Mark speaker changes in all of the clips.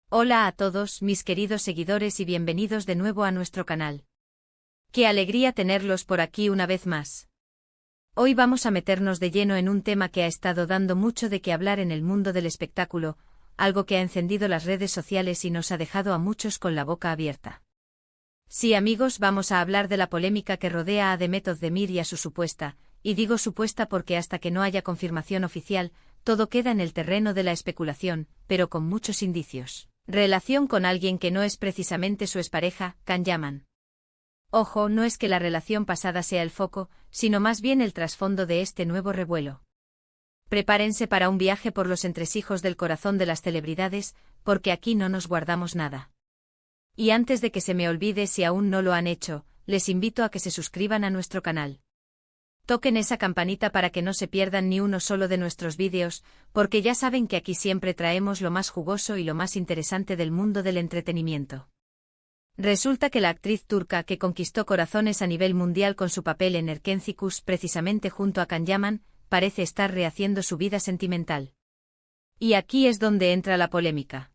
Speaker 1: Hola a todos mis queridos seguidores y bienvenidos de nuevo a nuestro canal. Qué alegría tenerlos por aquí una vez más. Hoy vamos a meternos de lleno en un tema que ha estado dando mucho de qué hablar en el mundo del espectáculo, algo que ha encendido las redes sociales y nos ha dejado a muchos con la boca abierta. Sí, amigos, vamos a hablar de la polémica que rodea a Demet Özdemir y a su supuesta, y digo supuesta porque hasta que no haya confirmación oficial, todo queda en el terreno de la especulación, pero con muchos indicios. Relación con alguien que no es precisamente su expareja, Can Yaman. Ojo, no es que la relación pasada sea el foco, sino más bien el trasfondo de este nuevo revuelo. Prepárense para un viaje por los entresijos del corazón de las celebridades, porque aquí no nos guardamos nada. Y antes de que se me olvide, si aún no lo han hecho, les invito a que se suscriban a nuestro canal. Toquen esa campanita para que no se pierdan ni uno solo de nuestros vídeos, porque ya saben que aquí siempre traemos lo más jugoso y lo más interesante del mundo del entretenimiento. Resulta que la actriz turca que conquistó corazones a nivel mundial con su papel en Erkenci Kuş precisamente junto a Can Yaman, parece estar rehaciendo su vida sentimental. Y aquí es donde entra la polémica.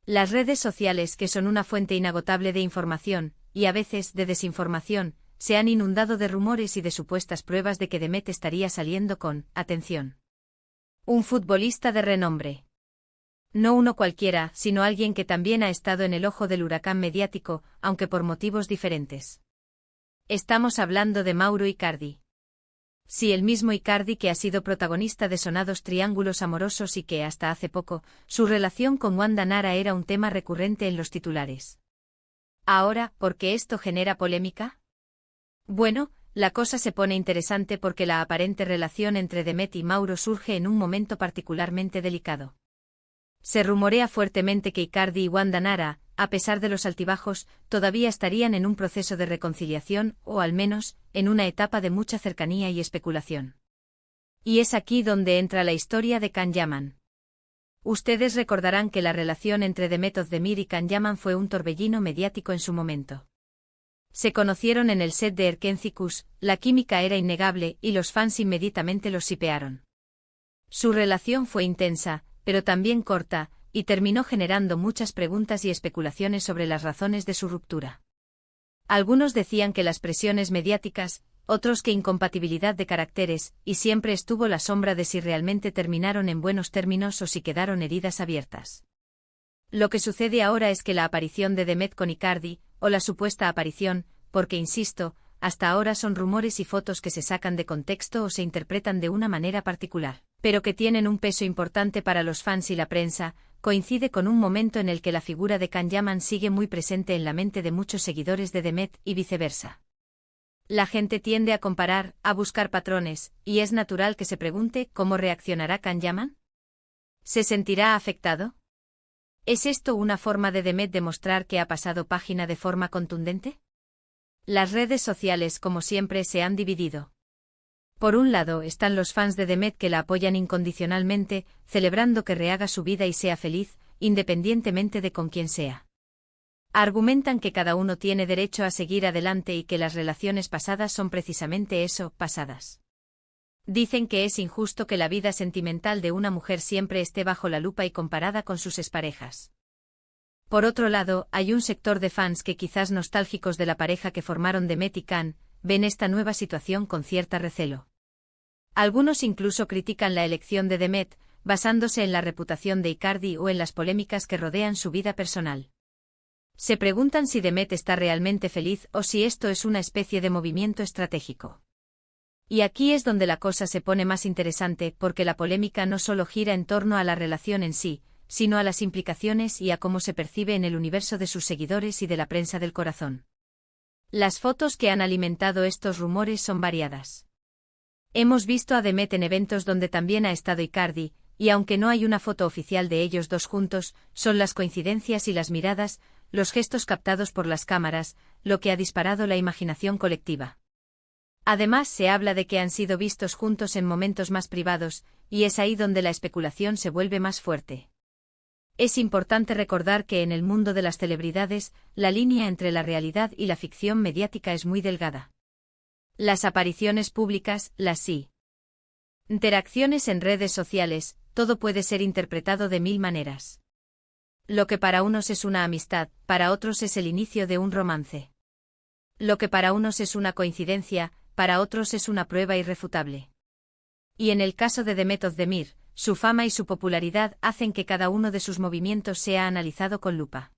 Speaker 1: Las redes sociales, que son una fuente inagotable de información, y a veces de desinformación, se han inundado de rumores y de supuestas pruebas de que Demet estaría saliendo con, atención, un futbolista de renombre. No uno cualquiera, sino alguien que también ha estado en el ojo del huracán mediático, aunque por motivos diferentes. Estamos hablando de Mauro Icardi. Sí, el mismo Icardi que ha sido protagonista de sonados triángulos amorosos y que, hasta hace poco, su relación con Wanda Nara era un tema recurrente en los titulares. Ahora, ¿por qué esto genera polémica? Bueno, la cosa se pone interesante porque la aparente relación entre Demet y Mauro surge en un momento particularmente delicado. Se rumorea fuertemente que Icardi y Wanda Nara, a pesar de los altibajos, todavía estarían en un proceso de reconciliación, o al menos, en una etapa de mucha cercanía y especulación. Y es aquí donde entra la historia de Can Yaman. Ustedes recordarán que la relación entre Demet Özdemir y Can Yaman fue un torbellino mediático en su momento. Se conocieron en el set de Erkenci Kuş, la química era innegable y los fans inmediatamente los shipearon. Su relación fue intensa, pero también corta, y terminó generando muchas preguntas y especulaciones sobre las razones de su ruptura. Algunos decían que las presiones mediáticas, otros que incompatibilidad de caracteres, y siempre estuvo la sombra de si realmente terminaron en buenos términos o si quedaron heridas abiertas. Lo que sucede ahora es que la aparición de Demet con Icardi, o la supuesta aparición, porque insisto, hasta ahora son rumores y fotos que se sacan de contexto o se interpretan de una manera particular, pero que tienen un peso importante para los fans y la prensa, coincide con un momento en el que la figura de Can Yaman sigue muy presente en la mente de muchos seguidores de Demet y viceversa. La gente tiende a comparar, a buscar patrones, y es natural que se pregunte ¿cómo reaccionará Can Yaman? ¿Se sentirá afectado? ¿Es esto una forma de Demet demostrar que ha pasado página de forma contundente? Las redes sociales, como siempre, se han dividido. Por un lado están los fans de Demet que la apoyan incondicionalmente, celebrando que rehaga su vida y sea feliz, independientemente de con quién sea. Argumentan que cada uno tiene derecho a seguir adelante y que las relaciones pasadas son precisamente eso, pasadas. Dicen que es injusto que la vida sentimental de una mujer siempre esté bajo la lupa y comparada con sus exparejas. Por otro lado, hay un sector de fans que, quizás nostálgicos de la pareja que formaron Demet y Can, ven esta nueva situación con cierta recelo. Algunos incluso critican la elección de Demet, basándose en la reputación de Icardi o en las polémicas que rodean su vida personal. Se preguntan si Demet está realmente feliz o si esto es una especie de movimiento estratégico. Y aquí es donde la cosa se pone más interesante, porque la polémica no solo gira en torno a la relación en sí, sino a las implicaciones y a cómo se percibe en el universo de sus seguidores y de la prensa del corazón. Las fotos que han alimentado estos rumores son variadas. Hemos visto a Demet en eventos donde también ha estado Icardi, y aunque no hay una foto oficial de ellos dos juntos, son las coincidencias y las miradas, los gestos captados por las cámaras, lo que ha disparado la imaginación colectiva. Además, se habla de que han sido vistos juntos en momentos más privados, y es ahí donde la especulación se vuelve más fuerte. Es importante recordar que en el mundo de las celebridades, la línea entre la realidad y la ficción mediática es muy delgada. Las apariciones públicas, las sí. Interacciones en redes sociales, todo puede ser interpretado de mil maneras. Lo que para unos es una amistad, para otros es el inicio de un romance. Lo que para unos es una coincidencia, para otros es una prueba irrefutable. Y en el caso de Demet Özdemir, su fama y su popularidad hacen que cada uno de sus movimientos sea analizado con lupa.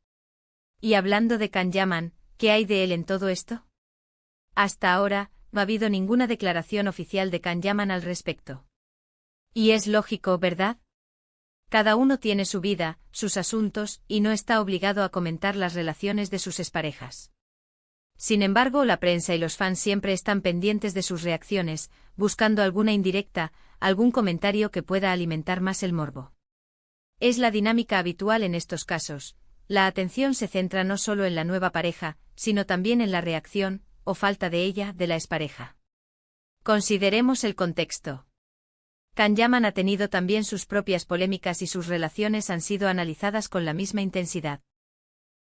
Speaker 1: Y hablando de Can Yaman, ¿qué hay de él en todo esto? Hasta ahora, no ha habido ninguna declaración oficial de Can Yaman al respecto. Y es lógico, ¿verdad? Cada uno tiene su vida, sus asuntos, y no está obligado a comentar las relaciones de sus exparejas. Sin embargo, la prensa y los fans siempre están pendientes de sus reacciones, buscando alguna indirecta, algún comentario que pueda alimentar más el morbo. Es la dinámica habitual en estos casos. La atención se centra no solo en la nueva pareja, sino también en la reacción, o falta de ella, de la expareja. Consideremos el contexto. Can Yaman ha tenido también sus propias polémicas y sus relaciones han sido analizadas con la misma intensidad.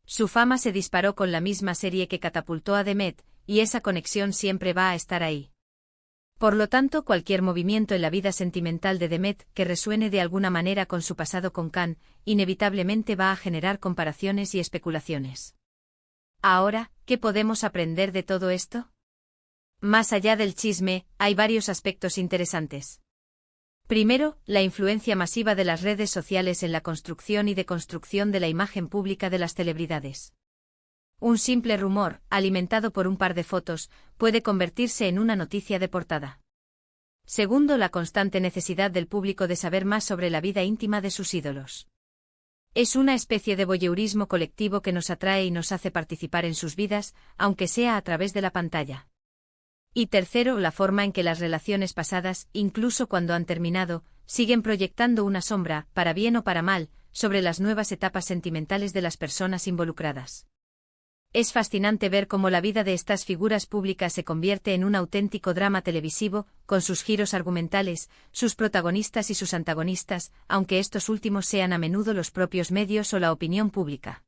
Speaker 1: Su fama se disparó con la misma serie que catapultó a Demet, y esa conexión siempre va a estar ahí. Por lo tanto, cualquier movimiento en la vida sentimental de Demet que resuene de alguna manera con su pasado con Can, inevitablemente va a generar comparaciones y especulaciones. Ahora, ¿qué podemos aprender de todo esto? Más allá del chisme, hay varios aspectos interesantes. Primero, la influencia masiva de las redes sociales en la construcción y deconstrucción de la imagen pública de las celebridades. Un simple rumor, alimentado por un par de fotos, puede convertirse en una noticia de portada. Segundo, la constante necesidad del público de saber más sobre la vida íntima de sus ídolos. Es una especie de voyeurismo colectivo que nos atrae y nos hace participar en sus vidas, aunque sea a través de la pantalla. Y tercero, la forma en que las relaciones pasadas, incluso cuando han terminado, siguen proyectando una sombra, para bien o para mal, sobre las nuevas etapas sentimentales de las personas involucradas. Es fascinante ver cómo la vida de estas figuras públicas se convierte en un auténtico drama televisivo, con sus giros argumentales, sus protagonistas y sus antagonistas, aunque estos últimos sean a menudo los propios medios o la opinión pública.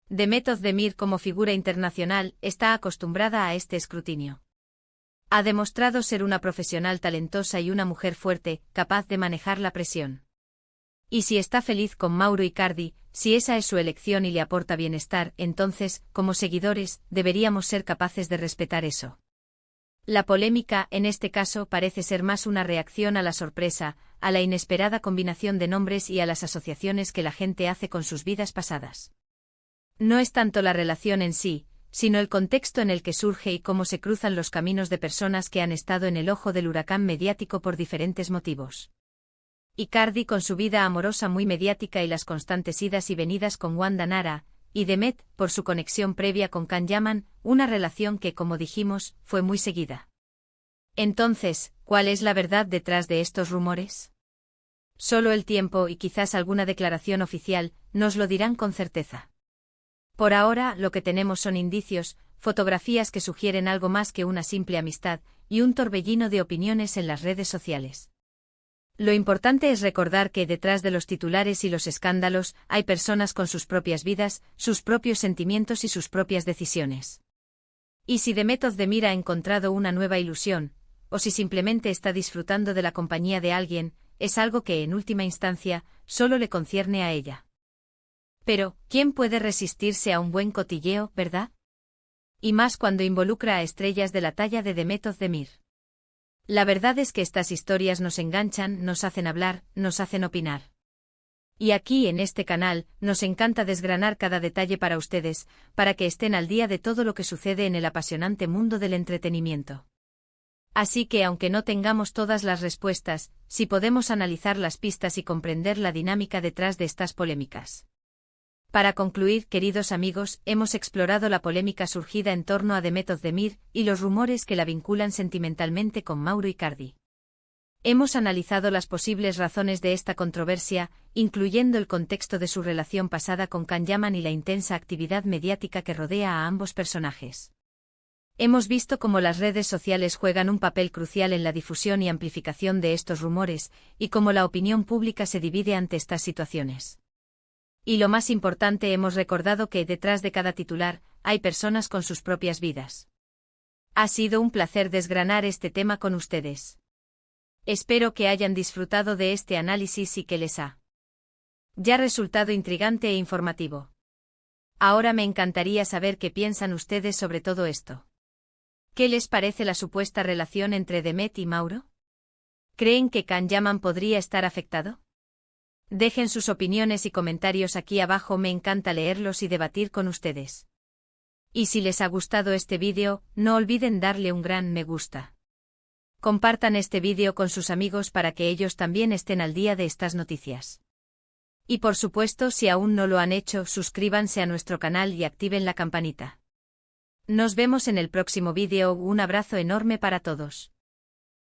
Speaker 1: Demet Özdemir como figura internacional está acostumbrada a este escrutinio. Ha demostrado ser una profesional talentosa y una mujer fuerte, capaz de manejar la presión. Y si está feliz con Mauro Icardi, si esa es su elección y le aporta bienestar, entonces, como seguidores, deberíamos ser capaces de respetar eso. La polémica, en este caso, parece ser más una reacción a la sorpresa, a la inesperada combinación de nombres y a las asociaciones que la gente hace con sus vidas pasadas. No es tanto la relación en sí, sino el contexto en el que surge y cómo se cruzan los caminos de personas que han estado en el ojo del huracán mediático por diferentes motivos. Icardi con su vida amorosa muy mediática y las constantes idas y venidas con Wanda Nara, y Demet, por su conexión previa con Can Yaman, una relación que, como dijimos, fue muy seguida. Entonces, ¿cuál es la verdad detrás de estos rumores? Solo el tiempo y quizás alguna declaración oficial nos lo dirán con certeza. Por ahora, lo que tenemos son indicios, fotografías que sugieren algo más que una simple amistad, y un torbellino de opiniones en las redes sociales. Lo importante es recordar que detrás de los titulares y los escándalos hay personas con sus propias vidas, sus propios sentimientos y sus propias decisiones. Y si Demet Özdemir ha encontrado una nueva ilusión, o si simplemente está disfrutando de la compañía de alguien, es algo que, en última instancia, solo le concierne a ella. Pero, ¿quién puede resistirse a un buen cotilleo, verdad? Y más cuando involucra a estrellas de la talla de Demet Özdemir. La verdad es que estas historias nos enganchan, nos hacen hablar, nos hacen opinar. Y aquí en este canal, nos encanta desgranar cada detalle para ustedes, para que estén al día de todo lo que sucede en el apasionante mundo del entretenimiento. Así que aunque no tengamos todas las respuestas, sí podemos analizar las pistas y comprender la dinámica detrás de estas polémicas. Para concluir, queridos amigos, hemos explorado la polémica surgida en torno a Demet Özdemir y los rumores que la vinculan sentimentalmente con Mauro Icardi. Hemos analizado las posibles razones de esta controversia, incluyendo el contexto de su relación pasada con Can Yaman y la intensa actividad mediática que rodea a ambos personajes. Hemos visto cómo las redes sociales juegan un papel crucial en la difusión y amplificación de estos rumores, y cómo la opinión pública se divide ante estas situaciones. Y lo más importante, hemos recordado que detrás de cada titular, hay personas con sus propias vidas. Ha sido un placer desgranar este tema con ustedes. Espero que hayan disfrutado de este análisis y que les ha Ya ha resultado intrigante e informativo. Ahora me encantaría saber qué piensan ustedes sobre todo esto. ¿Qué les parece la supuesta relación entre Demet y Mauro? ¿Creen que Can Yaman podría estar afectado? Dejen sus opiniones y comentarios aquí abajo, me encanta leerlos y debatir con ustedes. Y si les ha gustado este vídeo, no olviden darle un gran me gusta. Compartan este vídeo con sus amigos para que ellos también estén al día de estas noticias. Y por supuesto, si aún no lo han hecho, suscríbanse a nuestro canal y activen la campanita. Nos vemos en el próximo vídeo, un abrazo enorme para todos.